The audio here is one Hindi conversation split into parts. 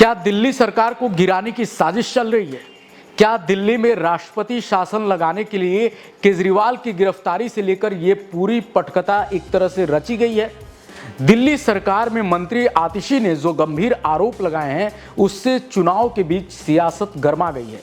क्या दिल्ली सरकार को गिराने की साजिश चल रही है? क्या दिल्ली में राष्ट्रपति शासन लगाने के लिए केजरीवाल की गिरफ्तारी से लेकर ये पूरी पटकथा एक तरह से रची गई है? दिल्ली सरकार में मंत्री आतिशी ने जो गंभीर आरोप लगाए हैं, उससे चुनाव के बीच सियासत गर्मा गई है।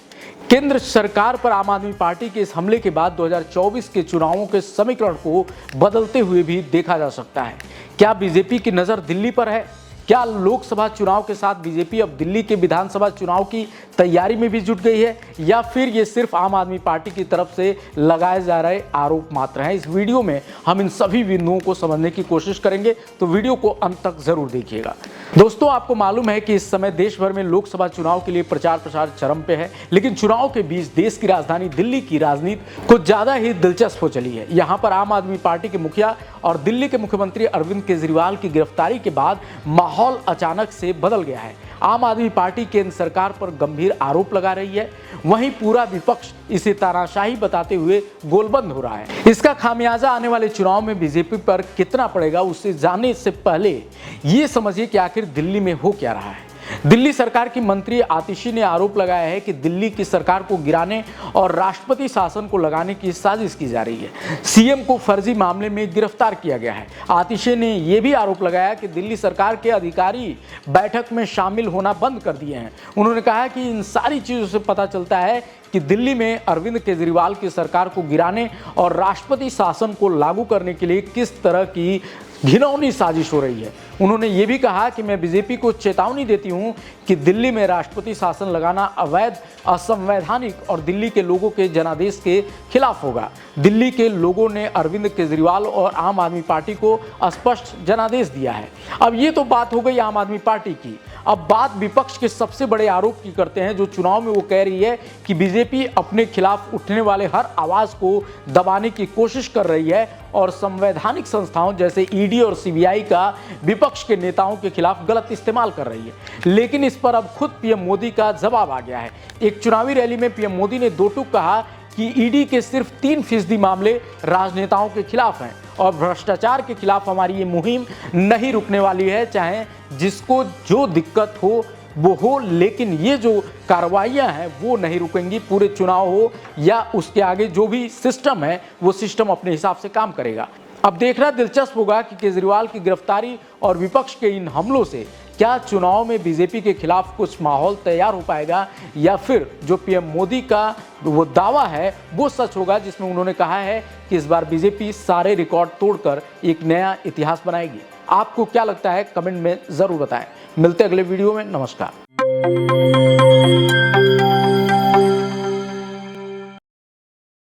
केंद्र सरकार पर आम आदमी पार्टी के इस हमले के बाद 2024 के चुनावों के समीकरण को बदलते हुए भी देखा जा सकता है। क्या बीजेपी की नज़र दिल्ली पर है? क्या लोकसभा चुनाव के साथ बीजेपी अब दिल्ली के विधानसभा चुनाव की तैयारी में भी जुट गई है, या फिर ये सिर्फ आम आदमी पार्टी की तरफ से लगाए जा रहे आरोप मात्र हैं? इस वीडियो में हम इन सभी बिंदुओं को समझने की कोशिश करेंगे, तो वीडियो को अंत तक जरूर देखिएगा। दोस्तों, आपको मालूम है कि इस समय देश भर में लोकसभा चुनाव के लिए प्रचार चरम पे है, लेकिन चुनाव के बीच देश की राजधानी दिल्ली की राजनीति कुछ ज्यादा ही दिलचस्प हो चली है। यहाँ पर आम आदमी पार्टी के मुखिया और दिल्ली के मुख्यमंत्री अरविंद केजरीवाल की गिरफ्तारी के बाद माहौल अचानक से बदल गया है। आम आदमी पार्टी केंद्र सरकार पर गंभीर आरोप लगा रही है, वहीं पूरा विपक्ष इसे तानाशाही बताते हुए गोलबंद हो रहा है। इसका खामियाजा आने वाले चुनाव में बीजेपी पर कितना पड़ेगा, उससे जानने से पहले ये समझिए कि आखिर दिल्ली में हो क्या रहा है। दिल्ली सरकार की मंत्री आतिशी ने आरोप लगाया है कि दिल्ली की सरकार को गिराने और राष्ट्रपति शासन को लगाने की साजिश की जा रही है। सीएम को फर्जी मामले में गिरफ्तार किया गया है। आतिशी ने यह भी आरोप लगाया कि दिल्ली सरकार के अधिकारी बैठक में शामिल होना बंद कर दिए हैं। उन्होंने कहा कि इन सारी चीजों से पता चलता है कि दिल्ली में अरविंद केजरीवाल की सरकार को गिराने और राष्ट्रपति शासन को लागू करने के लिए किस तरह की घिनौनी साजिश हो रही है। उन्होंने ये भी कहा कि मैं बीजेपी को चेतावनी देती हूं कि दिल्ली में राष्ट्रपति शासन लगाना अवैध, असंवैधानिक और दिल्ली के लोगों के जनादेश के खिलाफ होगा। दिल्ली के लोगों ने अरविंद केजरीवाल और आम आदमी पार्टी को स्पष्ट जनादेश दिया है। अब ये तो बात हो गई आम आदमी पार्टी की। अब बात विपक्ष के सबसे बड़े आरोप की करते हैं, जो चुनाव में वो कह रही है कि बीजेपी अपने खिलाफ उठने वाले हर आवाज को दबाने की कोशिश कर रही है और संवैधानिक संस्थाओं जैसे ईडी और सीबीआई का विपक्ष के नेताओं के खिलाफ गलत इस्तेमाल कर रही है। लेकिन इस पर अब खुद पीएम मोदी का जवाब आ गया है। एक चुनावी रैली में पीएम मोदी ने दो टूक कहा कि ईडी के सिर्फ 3% मामले राजनेताओं के खिलाफ हैं और भ्रष्टाचार के खिलाफ हमारी ये मुहिम नहीं रुकने वाली है, चाहे जिसको जो दिक्कत हो वो हो, लेकिन ये जो कार्रवाइयां हैं वो नहीं रुकेंगी। पूरे चुनाव हो या उसके आगे जो भी सिस्टम है, वो सिस्टम अपने हिसाब से काम करेगा। अब देखना दिलचस्प होगा कि केजरीवाल की गिरफ्तारी और विपक्ष के इन हमलों से क्या चुनाव में बीजेपी के खिलाफ कुछ माहौल तैयार हो पाएगा, या फिर जो पीएम मोदी का वो दावा है वो सच होगा, जिसमें उन्होंने कहा है कि इस बार बीजेपी सारे रिकॉर्ड तोड़कर एक नया इतिहास बनाएगी। आपको क्या लगता है, कमेंट में जरूर बताएं। मिलते अगले वीडियो में। नमस्कार।